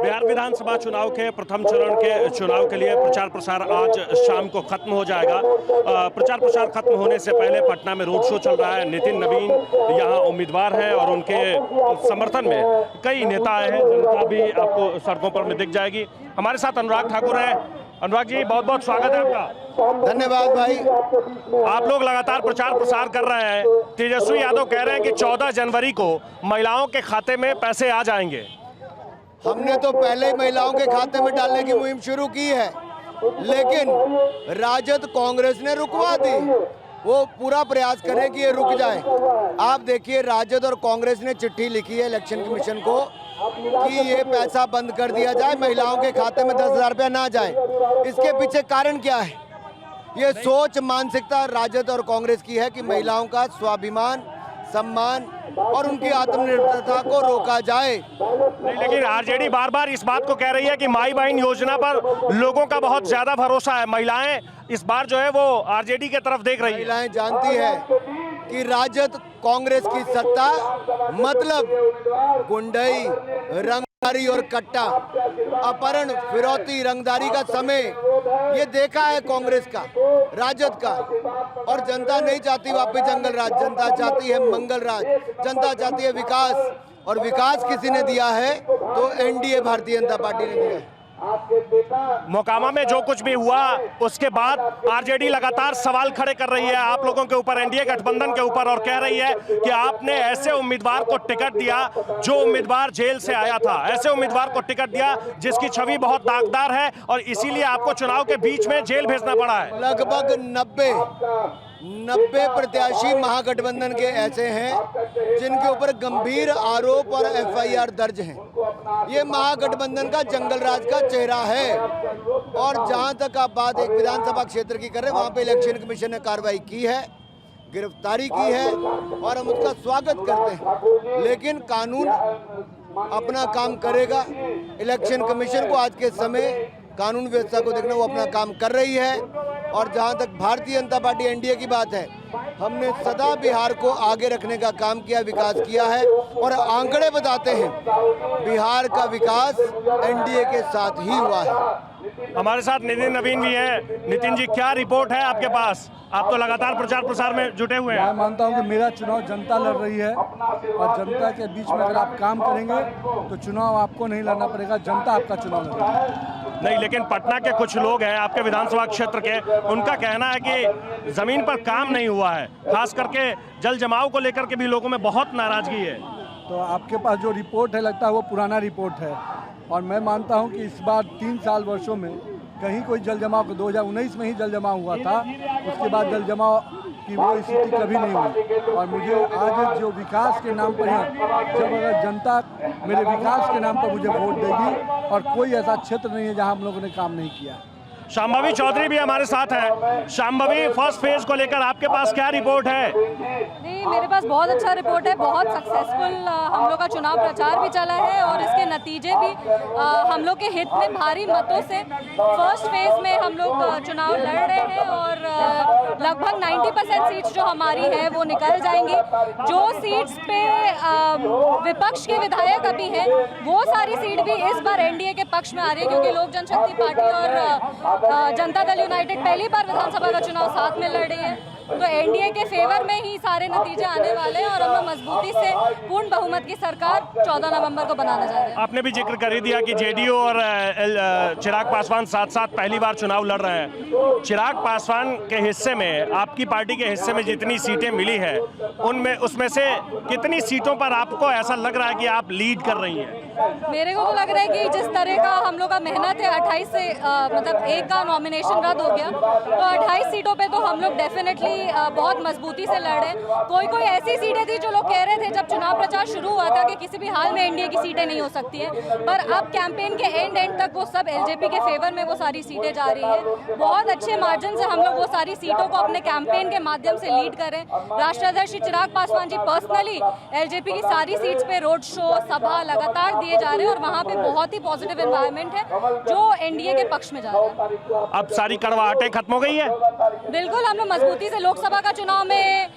बिहार विधानसभा चुनाव के प्रथम चरण के चुनाव के लिए प्रचार प्रसार आज शाम को खत्म हो जाएगा। प्रचार प्रसार खत्म होने से पहले पटना में रोड शो चल रहा है। नितिन नवीन यहाँ उम्मीदवार हैं और उनके समर्थन में कई नेता आए हैं। जनता भी आपको सड़कों पर में दिख जाएगी। हमारे साथ अनुराग ठाकुर हैं। अनुराग जी, बहुत बहुत स्वागत है आपका। धन्यवाद भाई। आप लोग लगातार प्रचार प्रसार कर रहे हैं। तेजस्वी यादव कह रहे हैं कि 14 जनवरी को महिलाओं के खाते में पैसे आ जाएंगे। हमने तो पहले ही महिलाओं के खाते में डालने की मुहिम शुरू की है, लेकिन राजद कांग्रेस ने रुकवा दी। वो पूरा प्रयास करें कि ये रुक जाए। आप देखिए, राजद और कांग्रेस ने चिट्ठी लिखी है इलेक्शन कमीशन को कि ये पैसा बंद कर दिया जाए, महिलाओं के खाते में 10,000 रुपया ना जाए। इसके पीछे कारण क्या है? ये सोच मानसिकता राजद और कांग्रेस की है कि महिलाओं का स्वाभिमान, सम्मान और उनकी आत्मनिर्भरता को रोका जाए। नहीं, लेकिन आरजेडी बार बार इस बात को कह रही है कि माई बहन योजना पर लोगों का बहुत ज्यादा भरोसा है। महिलाएं इस बार जो है वो आरजेडी की तरफ देख रही है। महिलाएं जानती है कि राजद कांग्रेस की सत्ता मतलब गुंडई, रंगदारी और कट्टा, अपहरण, फिरौती, रंगदारी का समय ये देखा है कांग्रेस का, राजद का। और जनता नहीं चाहती वापस जंगल राज, जनता चाहती है मंगल राज, जनता चाहती है विकास। और विकास किसी ने दिया है तो एनडीए भारतीय जनता पार्टी ने दिया है। मोकामा में जो कुछ भी हुआ उसके बाद आरजेडी लगातार सवाल खड़े कर रही है आप लोगों के ऊपर, एनडीए गठबंधन के ऊपर, और कह रही है कि आपने ऐसे उम्मीदवार को टिकट दिया जो उम्मीदवार जेल से आया था, ऐसे उम्मीदवार को टिकट दिया जिसकी छवि बहुत दागदार है और इसीलिए आपको चुनाव के बीच में जेल भेजना पड़ा है। लगभग 90 प्रत्याशी महागठबंधन के ऐसे हैं जिनके ऊपर गंभीर आरोप और एफआईआर दर्ज हैं। ये महागठबंधन का जंगल राज का चेहरा है। और जहां तक आप बात एक विधानसभा क्षेत्र की कर रहे हैं, वहां पे इलेक्शन कमीशन ने कार्रवाई की है, गिरफ्तारी की है और हम उसका स्वागत करते हैं। लेकिन कानून अपना काम करेगा। इलेक्शन कमीशन को आज के समय कानून व्यवस्था को देखना, वो अपना काम कर रही है। और जहां तक भारतीय जनता पार्टी एनडीए की बात है, हमने सदा बिहार को आगे रखने का काम किया, विकास किया है। और आंकड़े बताते हैं बिहार का विकास एनडीए के साथ ही हुआ है। हमारे साथ नितिन नवीन भी हैं। नितिन जी, क्या रिपोर्ट है आपके पास? आप तो लगातार प्रचार प्रसार में जुटे हुए हैं। मैं मानता हूं कि मेरा चुनाव जनता लड़ रही है और जनता के बीच में अगर आप काम करेंगे तो चुनाव आपको नहीं लड़ना पड़ेगा, जनता आपका चुनाव लड़ेगी। नहीं, लेकिन पटना के कुछ लोग हैं आपके विधानसभा क्षेत्र के, उनका कहना है कि जमीन पर काम नहीं हुआ है, खास करके जल जमाव को लेकर के भी लोगों में बहुत नाराजगी है। तो आपके पास जो रिपोर्ट है लगता है वो पुराना रिपोर्ट है। और मैं मानता हूं कि इस बार 3 साल वर्षों में कहीं कोई जल जमाव, 2019 में ही जल जमाव हुआ था, उसके बाद जल जमाव की वो स्थिति कभी नहीं हुई। और मुझे आज जो विकास के नाम पर है, जब अगर जनता मेरे विकास के नाम पर मुझे वोट देगी, और कोई ऐसा क्षेत्र नहीं है जहां हम लोगों ने काम नहीं किया। शांभवी चौधरी भी हमारे साथ है। शांभवी, फर्स्ट फेज को लेकर आपके पास क्या रिपोर्ट है? नहीं, मेरे पास बहुत अच्छा रिपोर्ट है। बहुत सक्सेसफुल हम लोग का चुनाव प्रचार भी चला है और इसके नतीजे भी हम लोग के हित में भारी मतों से फर्स्ट फेज में हम लोग चुनाव लड़ रहे हैं और लगभग 90% सीट्स जो हमारी है वो निकल जाएंगी। जो सीट्स पे विपक्ष के विधायक अभी हैं वो सारी सीट भी इस बार एनडीए के पक्ष में आ रही है, क्योंकि लोक जनशक्ति पार्टी और जनता दल यूनाइटेड पहली बार विधानसभा का चुनाव साथ में लड़ रही है। तो एनडीए के फेवर में ही सारे नतीजे आने वाले हैं और हम लोग मजबूती से पूर्ण बहुमत की सरकार 14 नवंबर को बनाना चाह रहे हैं। आपने भी जिक्र कर ही दिया कि जेडीयू और चिराग पासवान साथ साथ पहली बार चुनाव लड़ रहे हैं। चिराग पासवान के हिस्से में, आपकी पार्टी के हिस्से में जितनी सीटें मिली है उनमें उसमें से कितनी सीटों पर आपको ऐसा लग रहा है कि आप लीड कर रही हैं? मेरे को तो लग रहा है कि जिस तरह का हम लोग का मेहनत है, 28 से मतलब एक का नॉमिनेशन रद्द हो गया, तो 28 सीटों पे तो हम लोग डेफिनेटली बहुत मजबूती से लड़े। कोई ऐसी सीटें थी जो लोग कह रहे थे जब चुनाव प्रचार शुरू हुआ था कि किसी भी हाल में एनडीए की सीटें नहीं हो सकती हैं, पर अब कैंपेन के एंड तक वो सब एलजेपी के फेवर में वो सारी सीटें जा रही है। बहुत अच्छे मार्जिन से हम लोग वो सारी सीटों को अपने कैंपेन के माध्यम से लीड करें। राष्ट्रीय अध्यक्ष चिराग पासवान जी पर्सनली एलजेपी की सारी सीट्स पे रोड शो, सभा लगातार दिए किए जा रहे हैं और वहाँ पे बहुत ही पॉजिटिव एनवायरनमेंट है जो एनडीए के पक्ष में जा रहा है। अब सारी कड़वाहटें खत्म हो गई है? बिल्कुल, हम लोग मजबूती से लोकसभा का चुनाव में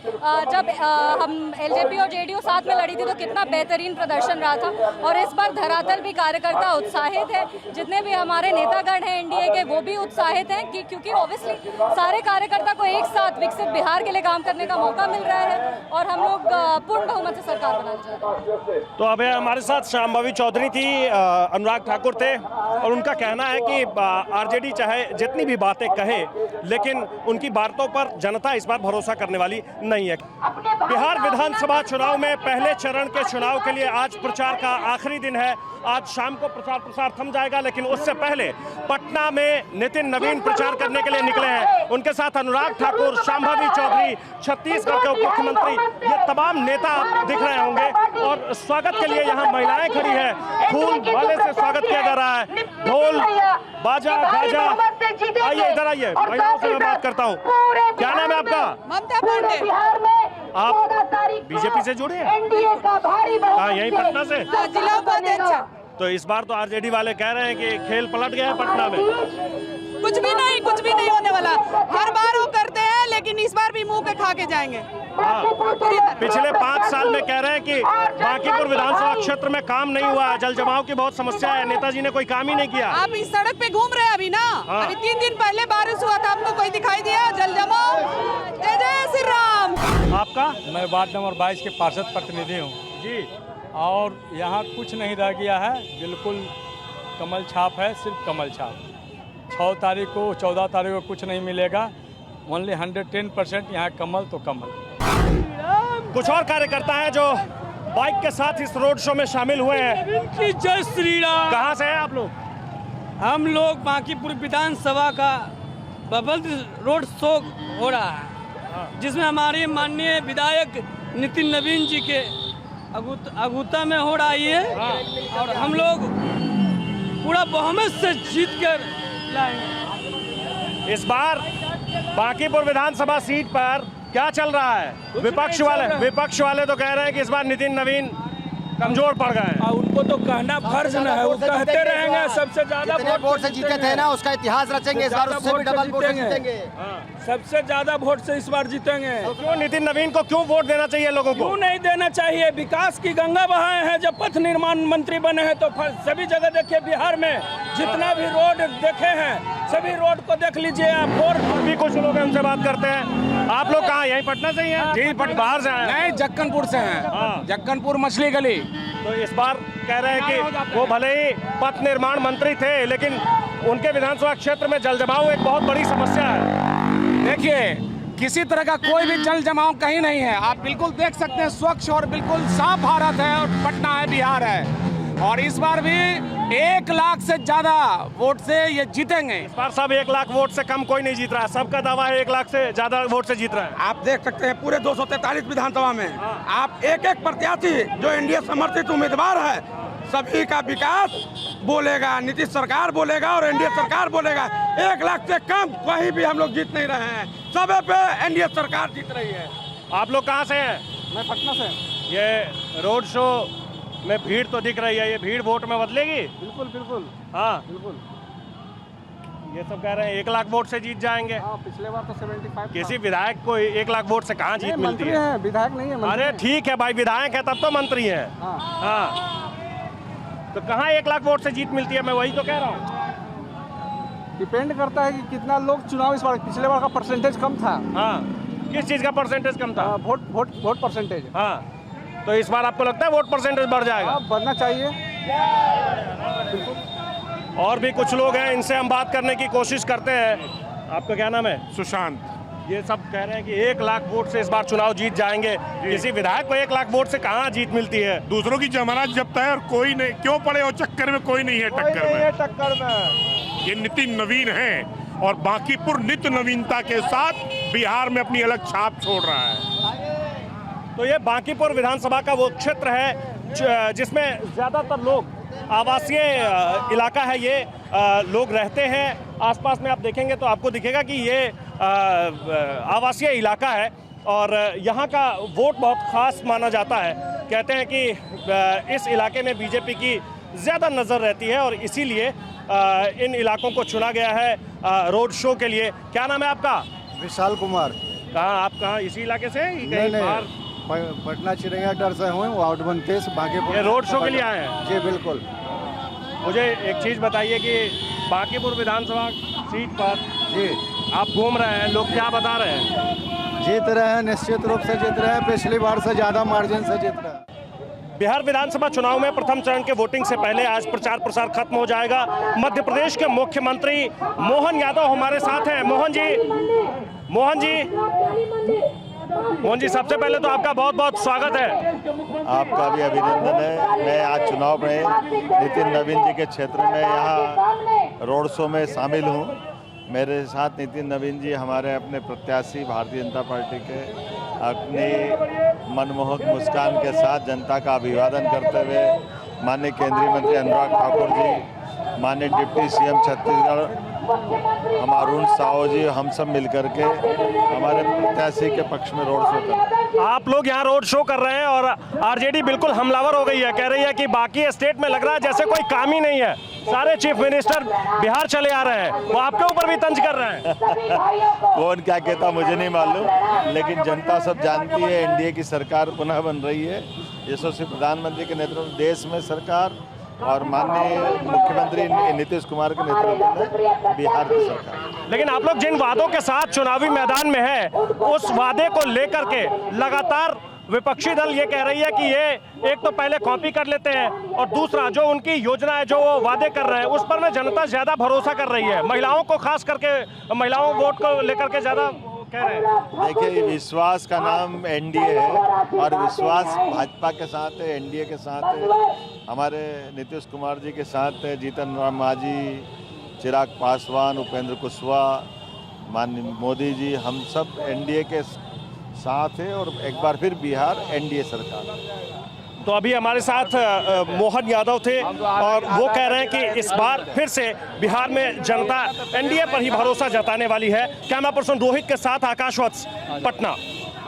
जब हम एलजेपी और जेडीयू साथ में लड़ी थी तो कितना बेहतरीन प्रदर्शन रहा था और इस बार धरातल भी कार्यकर्ता उत्साहित है, जितने भी हमारे नेतागण हैं एनडीए के वो भी उत्साहित हैं कि क्योंकि ऑब्वियसली सारे कार्यकर्ता को एक साथ विकसित बिहार के लिए काम करने का मौका मिल रहा है और हम लोग पूर्ण बहुमत से सरकार बनाने जा रहे हैं। तो अब हमारे साथ शांभवी चौधरी थी, अनुराग ठाकुर थे और उनका कहना है कि आरजेडी चाहे जितनी भी बातें कहे लेकिन उनकी बातों पर जनता इस बार भरोसा करने वाली नहीं है। बिहार विधानसभा चुनाव में पहले चरण के चुनाव के लिए आज प्रचार का आखिरी दिन है। आज शाम को प्रचार थम जाएगा, लेकिन उससे पहले पटना में नितिन नवीन प्रचार करने के लिए निकले हैं। उनके साथ अनुराग ठाकुर, शांभवी चौधरी, छत्तीसगढ़ के उप मुख्यमंत्री, ये तमाम नेता आप दिख रहे होंगे और स्वागत के लिए यहाँ महिलाएं खड़ी है। फूल माले से स्वागत किया जा रहा है, ढोल बाजा गाजा। आइए इधर आइए, महिलाओं से मैं बात करता हूँ। क्या नाम है आपका? ममता पांडे। आप बीजेपी से जुड़े हैं? हाँ, यही पटना से। जिला उपाध्यक्ष। तो इस बार तो आरजेडी वाले कह रहे हैं कि खेल पलट गया है पटना में। कुछ भी नहीं होने वाला। हर बार वो करते हैं लेकिन इस बार भी मुंह पे खा के जाएंगे। पिछले 5 साल में कह रहे हैं कि बांकीपुर विधानसभा क्षेत्र में काम नहीं हुआ है, जल जमाव की बहुत समस्या है, नेताजी ने कोई काम ही नहीं किया। आप इस सड़क पे घूम रहे हैं अभी ना? अभी 3 दिन पहले बारिश हुआ था, आपको कोई दिखाई दिया? जल जमाव। जय जय श्री राम। आपका? मैं वार्ड नंबर 22 के पार्षद प्रतिनिधि हूँ जी। और यहाँ कुछ नहीं रह गया है, बिल्कुल कमल छाप है, सिर्फ कमल छाप। 6 तारीख को 14 तारीख को कुछ नहीं मिलेगा, ओनली 110% यहाँ कमल तो कमल। कुछ और कार्यकर्ता हैं जो बाइक के साथ इस रोड शो में शामिल हुए हैं। जय श्री राम। कहाँ से हैं आप लोग? हम लोग बांकीपुर विधानसभा का बबल रोड शो हो रहा है, जिसमें हमारे माननीय विधायक नितिन नवीन जी के अगुता में हो रहा है और हम लोग पूरा बहुमत से जीत कर लाएंगे। इस बार बांकीपुर विधानसभा सीट पर क्या चल रहा है? विपक्ष वाले तो कह रहे हैं कि इस बार नितिन नवीन कमजोर पड़ गए हैं। उनको तो कहना फर्ज न है, वो कहते रहेंगे सबसे ज्यादा वोट से जीते थे ना, उसका इतिहास रचेंगे। इस बार उससे भी डबल वोट से जीतेंगे। सबसे ज्यादा वोट से इस बार जीतेंगे। तो क्यों नितिन नवीन को क्यों वोट देना चाहिए लोगों को? क्यों नहीं देना चाहिए? विकास की गंगा बहाए हैं। जब पथ निर्माण मंत्री बने हैं तो सभी जगह देखिए, बिहार में जितना भी रोड देखे हैं सभी रोड को देख लीजिए आप। और भी कुछ लोग हैं, उनसे बात करते हैं। आप लोग कहाँ? यहीं पटना से ही हैं? जी, बाहर से हैं? नहीं, जक्कनपुर से हैं। जक्कनपुर मछली गली। तो इस बार कह रहे हैं कि वो भले ही पथ निर्माण मंत्री थे लेकिन उनके विधानसभा क्षेत्र में जल जमाव एक बहुत बड़ी समस्या है। देखिए, किसी तरह का कोई भी जल जमाव कहीं नहीं है। आप बिल्कुल देख सकते हैं, स्वच्छ और बिल्कुल साफ भारत है और पटना है, बिहार है। और इस बार भी 1 लाख से ज्यादा वोट से ये जीतेंगे। इस बार सब 1 लाख वोट से कम कोई नहीं जीत रहा है। सबका दावा है 1 लाख से ज्यादा वोट से जीत रहा है। आप देख सकते हैं पूरे 243 विधानसभा में आप एक प्रत्याशी जो एनडीए समर्थित उम्मीदवार है, सभी का विकास बोलेगा, नीतीश सरकार बोलेगा और एनडीए सरकार बोलेगा। 1 लाख से कम कहीं भी हम लोग जीत नहीं रहे हैं, सब पे एनडीए सरकार जीत रही है। आप लोग कहाँ से हैं? मैं पटना से। ये रोड शो में भीड़ तो दिख रही है, ये भीड़ वोट में बदलेगी? बिल्कुल बिल्कुल। हाँ बिल्कुल। ये सब कह रहे हैं 1 लाख वोट से जीत जाएंगे। पिछले बार तो 75। किसी विधायक को 1 लाख वोट से कहाँ जीत मिलती है? विधायक नहीं है। अरे ठीक है भाई, विधायक है तब तो मंत्री है। हाँ, तो कहाँ 1 लाख वोट से जीत मिलती है? मैं वही तो कह रहा हूँ। डिपेंड करता है कि कितना लोग चुनाव इस बार, पिछले बार का परसेंटेज कम था। हाँ, किस चीज़ का परसेंटेज कम था? Vote percentage. हाँ, तो इस बार आपको लगता है वोट परसेंटेज बढ़ जाएगा? बढ़ना चाहिए। और भी कुछ लोग हैं, इनसे हम बात करने की कोशिश करते हैं। आपका क्या नाम है? सुशांत। ये सब कह रहे हैं कि 1 लाख वोट से इस बार चुनाव जीत जाएंगे। किसी विधायक को 1 लाख वोट से कहाँ जीत मिलती है? दूसरों की जमानत जब्त है और कोई नहीं, क्यों पड़े हो चक्कर में? कोई नहीं है टक्कर में। ये नितिन नवीन है और बांकीपुर नित्य नवीनता के साथ बिहार में अपनी अलग छाप छोड़ रहा है। तो ये बांकीपुर विधानसभा का वो क्षेत्र है जिसमें ज़्यादातर लोग आवासीय इलाका है। ये लोग रहते हैं। आसपास में आप देखेंगे तो आपको दिखेगा कि ये आवासीय इलाका है और यहाँ का वोट बहुत ख़ास माना जाता है। कहते हैं कि इस इलाके में बीजेपी की ज़्यादा नज़र रहती है और इसीलिए इन इलाकों को चुना गया है रोड शो के लिए। क्या नाम है आपका? विशाल कुमार। कहाँ आप कहाँ इसी इलाके से हैं? कहीं बाहर? पटना चिड़ियाघर से हूँ, वार्ड 29 बांकीपुर। ये रोड शो के लिए आए हैं? जी बिल्कुल। मुझे एक चीज़ बताइए कि बांकीपुर विधानसभा सीट पर जी आप घूम रहे हैं, लोग क्या बता रहे हैं? जीत रहे हैं, निश्चित रूप से जीत रहे हैं, पिछली बार से ज़्यादा मार्जिन से जीत रहे हैं। बिहार विधानसभा चुनाव में प्रथम चरण के वोटिंग से पहले आज प्रचार प्रसार खत्म हो जाएगा। मध्य प्रदेश के मुख्यमंत्री मोहन यादव हमारे साथ हैं। मोहन जी सबसे पहले तो आपका बहुत बहुत स्वागत है। आपका भी अभिनंदन है। मैं आज चुनाव में नितिन नवीन जी के क्षेत्र में यहाँ रोड शो में शामिल हूँ। मेरे साथ नितिन नवीन जी हमारे अपने प्रत्याशी भारतीय जनता पार्टी के अपनी मनमोहक मुस्कान के साथ जनता का अभिवादन करते हुए माननीय केंद्रीय मंत्री अनुराग ठाकुर जी, माननीय डिप्टी सीएम छत्तीसगढ़ हम अरुण साहू जी, हम सब मिलकर के हमारे प्रत्याशी के पक्ष में रोड शो कर रहे हैं। आप लोग यहाँ रोड शो कर रहे हैं और आरजेडी बिल्कुल हमलावर हो गई है, कह रही है कि बाकी स्टेट में लग रहा है जैसे कोई काम ही नहीं है, सारे चीफ मिनिस्टर बिहार चले आ रहे हैं, वो आपके ऊपर भी तंज कर रहे हैं। कौन क्या कहता मुझे नहीं मालूम, लेकिन जनता सब जानती है एनडीए की सरकार पुनः बन रही है। यशस्वी प्रधानमंत्री के नेतृत्व में देश में सरकार और माननीय मुख्यमंत्री नीतीश कुमार के नेतृत्व में बिहार की सरकार। लेकिन आप लोग जिन वादों के साथ चुनावी मैदान में है, उस वादे को लेकर के लगातार विपक्षी दल ये कह रही है कि ये एक तो पहले कॉपी कर लेते हैं और दूसरा जो उनकी योजना है, जो वो वादे कर रहे हैं, उस पर में जनता ज्यादा भरोसा कर रही है। महिलाओं को खास करके, महिलाओं वोट को लेकर के ज्यादा कह रहे हैं। देखिए, विश्वास का नाम एनडीए है और विश्वास भाजपा के साथ है, एनडीए के साथ है, हमारे नीतीश कुमार जी के साथ है, जीतन राम मांझी, चिराग पासवान, उपेंद्र कुशवाहा, माननीय मोदी जी, हम सब एनडीए के साथ है और एक बार फिर बिहार एनडीए सरकार। तो अभी हमारे साथ मोहन यादव थे और वो कह रहे हैं कि इस बार फिर से बिहार में जनता एनडीए पर ही भरोसा जताने वाली है। कैमरा पर्सन रोहित के साथ आकाश वत्स, पटना।